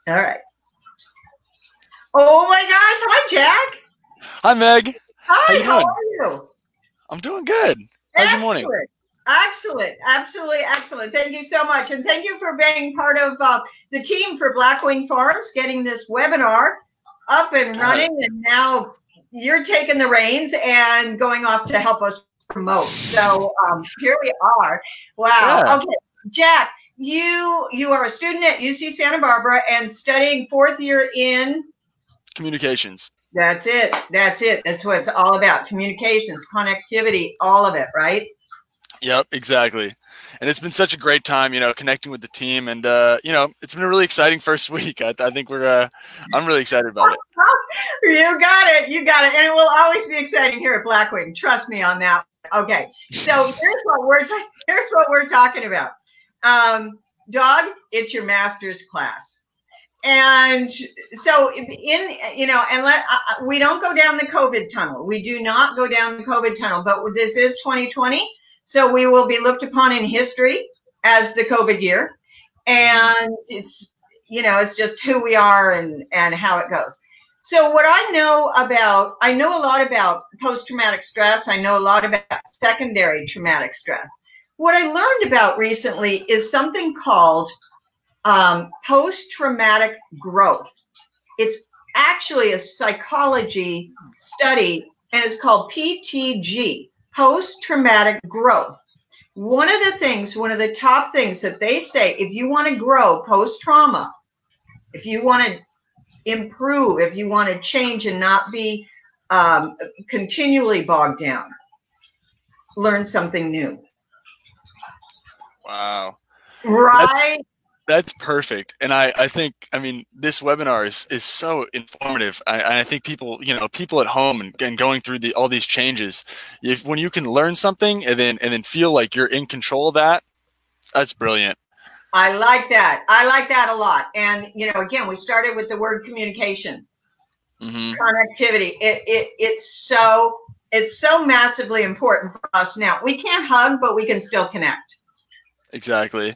All right. Oh my gosh. Hi, Jack. Hi, Meg. How Hi, you how doing? are you? I'm doing good. How's your morning? Excellent. Excellent. Absolutely excellent. Thank you so much. And thank you for being part of the team for BlackWing Farms, getting this webinar up and Got it. running. And now you're taking the reins and going off to help us promote. So here we are. Wow. Yeah. Okay, Jack, you are a student at UC Santa Barbara and studying fourth year in. Communications. That's it. That's it. That's what it's all about. Communications, connectivity, all of it, right? Yep, exactly. And it's been such a great time, connecting with the team, and it's been a really exciting first week. I think I'm really excited about it. You got it. You got it. And it will always be exciting here at BlackWing. Trust me on that. Okay. So here's what we're talking about. Dog, it's your master's class. And so we don't go down the COVID tunnel. We do not go down the COVID tunnel, but this is 2020. So we will be looked upon in history as the COVID year. And it's just who we are and how it goes. So what I know a lot about post-traumatic stress. I know a lot about secondary traumatic stress. What I learned about recently is something called post-traumatic growth. It's actually a psychology study, and it's called PTG, post-traumatic growth. One of the top things that they say, if you want to grow post-trauma, if you want to improve, if you want to change and not be continually bogged down, learn something new. Wow. Right? That's perfect. And I think, this webinar is so informative. I think people at home and going through all these changes, when you can learn something and then feel like you're in control of that, that's brilliant. I like that. I like that a lot. And, again, we started with the word communication, connectivity. It's so massively important for us now. We can't hug, but we can still connect. Exactly.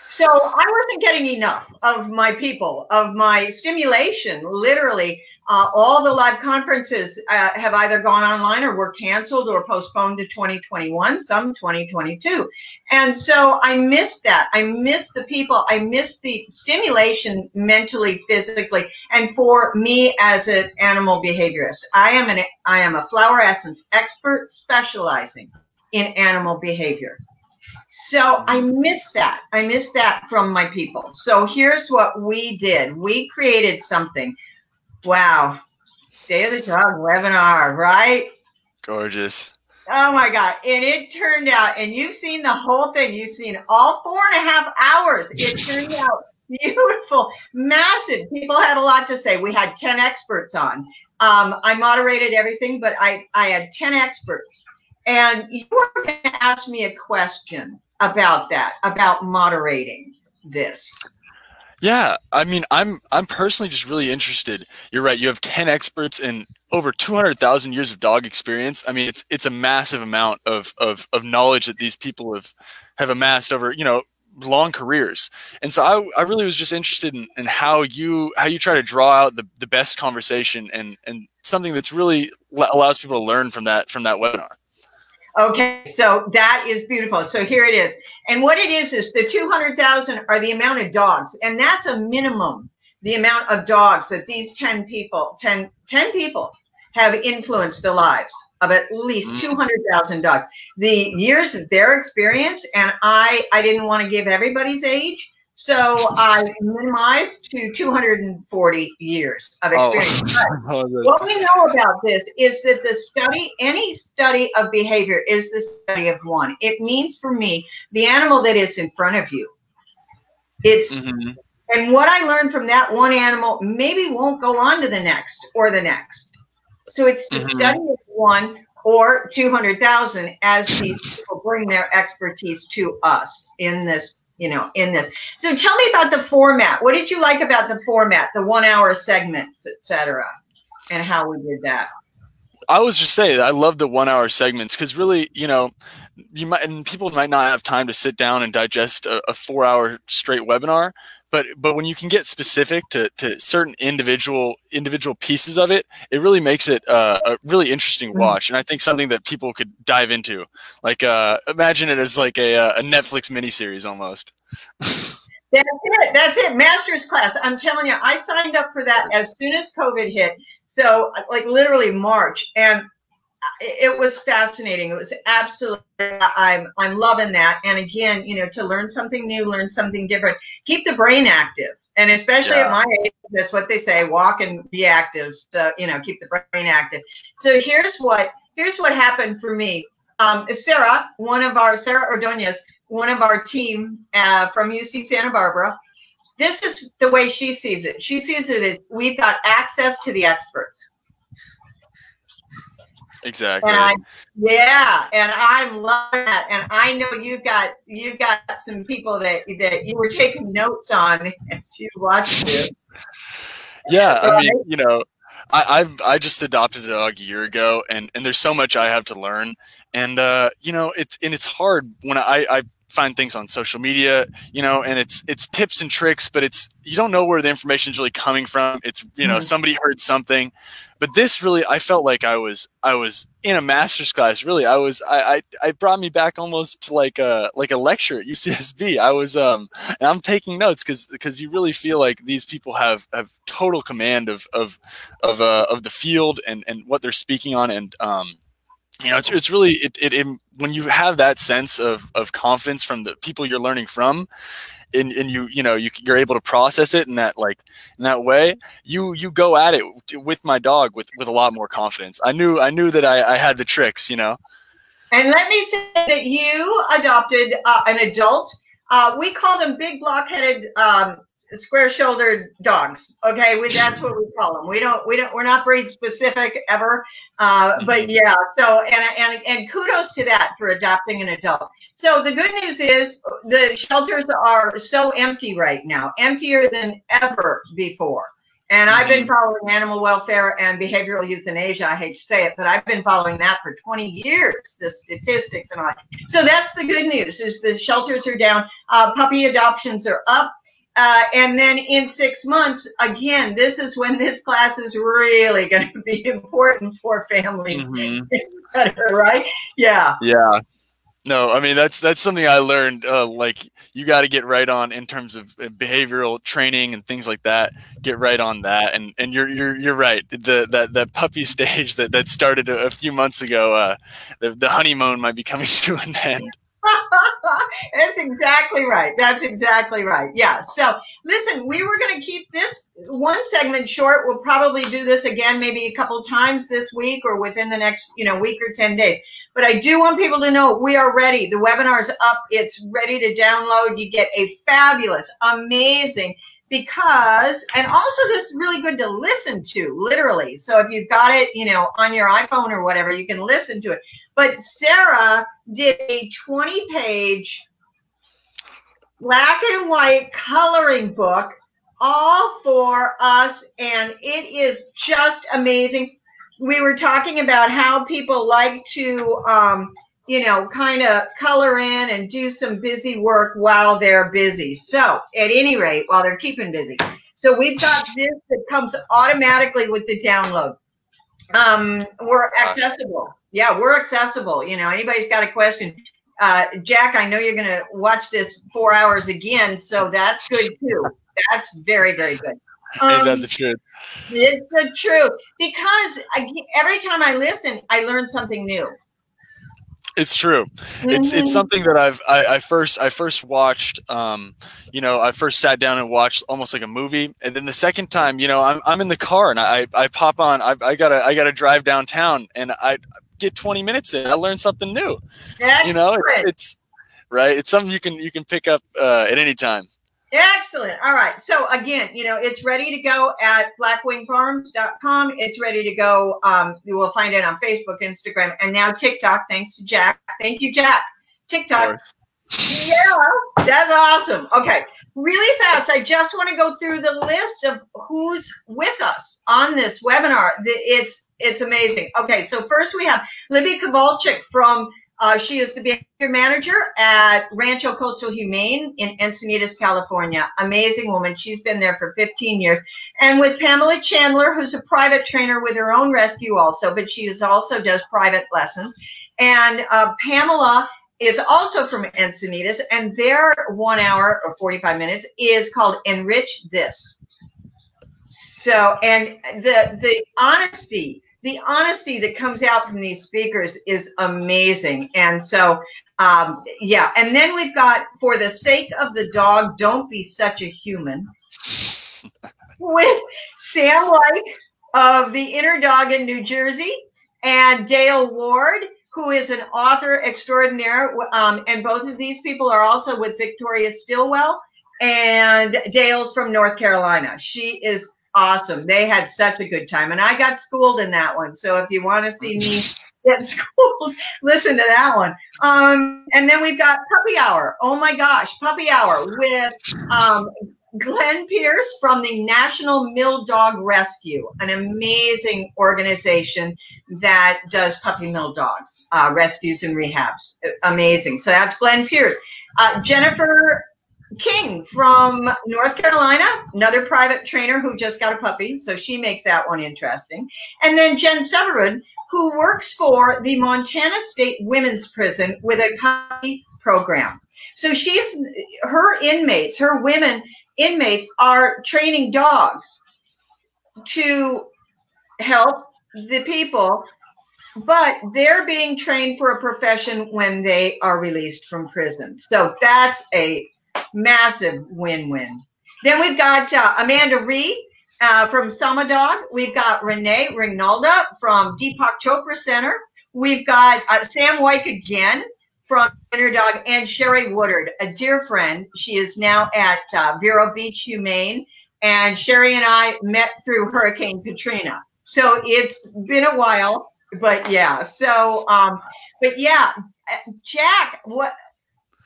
So I wasn't getting enough of my people, of my stimulation. Literally, all the live conferences have either gone online or were canceled or postponed to 2021, some 2022. And so I missed that. I missed the people. I missed the stimulation mentally, physically. And for me as an animal behaviorist, I am a flower essence expert specializing in animal behavior. So I missed that. I missed that from my people. So here's what we did. We created something. Wow. Day of the Dog webinar, right? Gorgeous. Oh my God. And it turned out, and you've seen the whole thing. You've seen all 4.5 hours. It turned out beautiful, massive. People had a lot to say. We had 10 experts on. I moderated everything, but I had 10 experts. And you were going to ask me a question about that, about moderating this. Yeah, I'm personally just really interested. You're right. You have 10 experts and over 200,000 years of dog experience. It's a massive amount of knowledge that these people have amassed over long careers. And so I really was just interested in how you try to draw out the best conversation and something that's really allows people to learn from that webinar. Okay, so that is beautiful. So here it is. And what it is the 200,000 are the amount of dogs. And that's a minimum, the amount of dogs that these 10 people have influenced the lives of at least 200,000 dogs. The years of their experience, and I didn't want to give everybody's age, so I minimized to 240 years of experience. Oh. What we know about this is that any study of behavior is the study of one. It means for me, the animal that is in front of you. And what I learned from that one animal maybe won't go on to the next or the next. So it's the study of one or 200,000 as these people bring their expertise to us in this. So tell me about the format. What did you like about the format, the 1 hour segments, etc., and how we did that? I was just saying, I love the 1 hour segments because really, people might not have time to sit down and digest a 4-hour straight webinar, but when you can get specific to certain individual pieces of it, it really makes it a really interesting watch, and I think something that people could dive into. Like imagine it as like a Netflix miniseries almost. That's it. Master's class. I'm telling you, I signed up for that as soon as COVID hit. So like literally March, and it was fascinating. It was absolutely, I'm loving that. And again, you know, to learn something new, learn something different, keep the brain active. And especially at my age, that's what they say, walk and be active. So, you know, keep the brain active. So here's what happened for me. Sarah Ordonez, one of our team from UC Santa Barbara, this is the way she sees it. She sees it as we've got access to the experts. Exactly. And I'm loving that. And I know you've got some people that you were taking notes on as you watched it. Yeah, I mean, you know, I just adopted a dog a year ago, and there's so much I have to learn, and you know, it's hard when I find things on social media, you know, and it's tips and tricks, but you don't know where the information is really coming from. It's, you know, somebody heard something, but this really, I felt like I was in a master's class. Really, I brought me back almost to like a lecture at UCSB. I was and I'm taking notes because you really feel like these people have total command of the field and what they're speaking on, and you know, it's really when you have that sense of confidence from the people you're learning from, and you're able to process it in that way, you go at it with my dog with a lot more confidence. I knew that I had the tricks, you know. And let me say that you adopted an adult. We call them big block-headed, square-shouldered dogs. Okay, that's what we call them. We're not breed specific ever, but yeah. So and kudos to that for adopting an adult. So the good news is the shelters are so empty right now, emptier than ever before. And I've been following animal welfare and behavioral euthanasia. I hate to say it, but I've been following that for 20 years, the statistics and all that. So that's the good news, is the shelters are down. Puppy adoptions are up. And then in 6 months, again, this is when this class is really going to be important for families. Right? Yeah. Yeah. No, I mean, that's something I learned, like you got to get right on in terms of behavioral training and things like that. Get right on that. And you're right. That puppy stage that started a few months ago, the honeymoon might be coming to an end. That's exactly right. That's exactly right. Yeah. So listen, we were going to keep this one segment short. We'll probably do this again, maybe a couple times this week or within the next, week or 10 days. But I do want people to know we are ready. The webinar's up. It's ready to download. You get a fabulous, amazing, and also this is really good to listen to, literally. So if you've got it, on your iPhone or whatever, you can listen to it. But Sarah did a 20-page black and white coloring book all for us, and it is just amazing. We were talking about how people like to, kind of color in and do some busy work while they're busy. So at any rate, while they're keeping busy. So we've got this that comes automatically with the download. We're accessible. Yeah, we're accessible. Anybody's got a question. Jack, I know you're going to watch this 4 hours again, so that's good too. That's very, very good. Ain't that the truth? It's the truth, because every time I listen, I learn something new. It's true. It's something that I first watched. I first sat down and watched almost like a movie, and then the second time, I'm in the car and I pop on. I gotta drive downtown, and I get 20 minutes in. I learn something new. It's right. It's something you can pick up at any time. Excellent. All right. So again, it's ready to go at blackwingfarms.com. It's ready to go. You will find it on Facebook, Instagram, and now TikTok. Thanks to Jack. Thank you, Jack. TikTok. Yeah, that's awesome. Okay. Really fast. I just want to go through the list of who's with us on this webinar. It's amazing. Okay. So first we have Libby Kowalczyk from She is the behavior manager at Rancho Coastal Humane in Encinitas, California. Amazing woman. She's been there for 15 years. And with Pamela Chandler, who's a private trainer with her own rescue also, but she also does private lessons. And Pamela is also from Encinitas, and their 1 hour or 45 minutes is called Enrich This. So, and the honesty that comes out from these speakers is amazing. And so, yeah. And then we've got, For the Sake of the Dog, Don't Be Such a Human, with Sam White of The Inner Dog in New Jersey, and Dale Ward, who is an author extraordinaire. And both of these people are also with Victoria Stilwell, and Dale's from North Carolina. She is awesome. They had such a good time, and I got schooled in that one. So if you want to see me get schooled, listen to that one. And then we've got Puppy Hour. Oh my gosh, Puppy Hour with Glenn Pierce from the National Mill Dog Rescue, an amazing organization that does puppy mill dogs, rescues and rehabs. Amazing. So that's Glenn Pierce. Jennifer King from North Carolina, another private trainer who just got a puppy, so she makes that one interesting. And then Jen Severin, who works for the Montana State Women's Prison with a puppy program. So her women inmates are training dogs to help the people, but they're being trained for a profession when they are released from prison. So that's a massive win-win. Then we've got Amanda Reed from Sama Dog. We've got Renee Rinalda from Deepak Chopra Center. We've got Sam White again from Inner Dog, and Sherry Woodard, a dear friend. She is now at Vero Beach Humane, and Sherry and I met through Hurricane Katrina. So it's been a while, but yeah. So, but yeah, Jack, what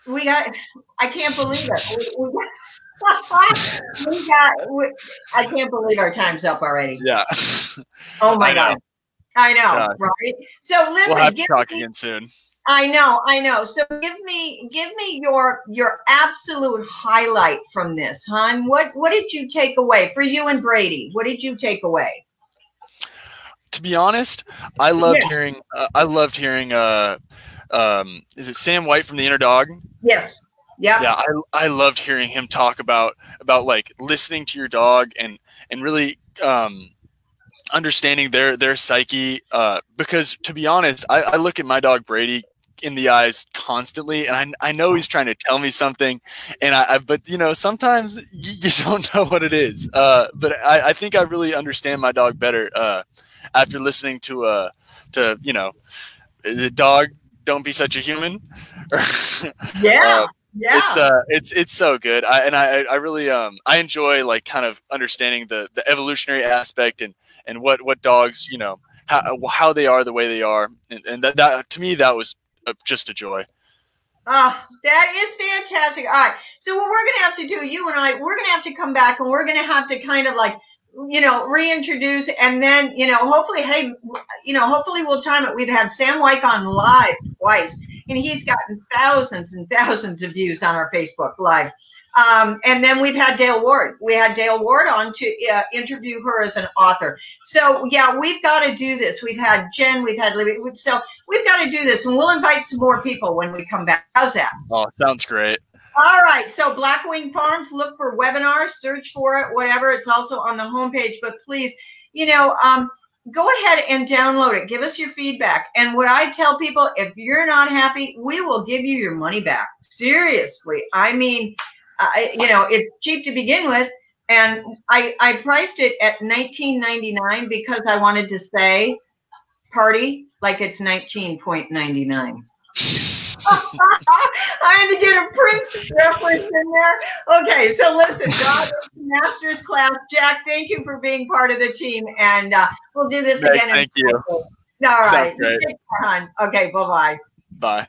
we got? I can't believe it. I can't believe our time's up already. Yeah. Oh my God. I know, yeah. Right? So listen, we'll have to talk again soon. I know. So give me your absolute highlight from this, hon. What did you take away for you and Brady? What did you take away? To be honest, I loved hearing. Is it Sam White from the Inner Dog? Yes. Yeah. Yeah. I loved hearing him talk about like listening to your dog and really understanding their psyche. Because to be honest, I look at my dog Brady in the eyes constantly, and I know he's trying to tell me something, and but you know, sometimes you don't know what it is. But I think I really understand my dog better after listening to you know, the dog Don't Be Such a Human. Yeah. Yeah. It's so good. I really I enjoy like kind of understanding the evolutionary aspect and what dogs, you know, how they are the way they are, and that to me that was just a joy. Oh, that is fantastic. All right. So what we're going to have to do, you and I, we're going to have to come back, and we're going to have to kind of like, you know, reintroduce, and then, you know, hopefully, hey, you know, hopefully we'll time it. We've had Sam White on live twice, and he's gotten thousands and thousands of views on our Facebook Live. And then we've had Dale Ward. We had Dale Ward on to interview her as an author. So, yeah, we've got to do this. We've had Jen. We've had Libby. So we've got to do this, and we'll invite some more people when we come back. How's that? Oh, sounds great. All right. So BlackWing Farms, look for webinars, search for it, whatever. It's also on the homepage. But please, you know, go ahead and download it. Give us your feedback. And what I tell people, if you're not happy, we will give you your money back. Seriously. I mean, you know, it's cheap to begin with, and I priced it at $19.99 because I wanted to say party like it's $19.99. I had to get a Prince reference in there. Okay, so listen, God, Masters class. Jack, thank you for being part of the team, and we'll do this again. Thank you. All right. Okay, bye-bye. Bye.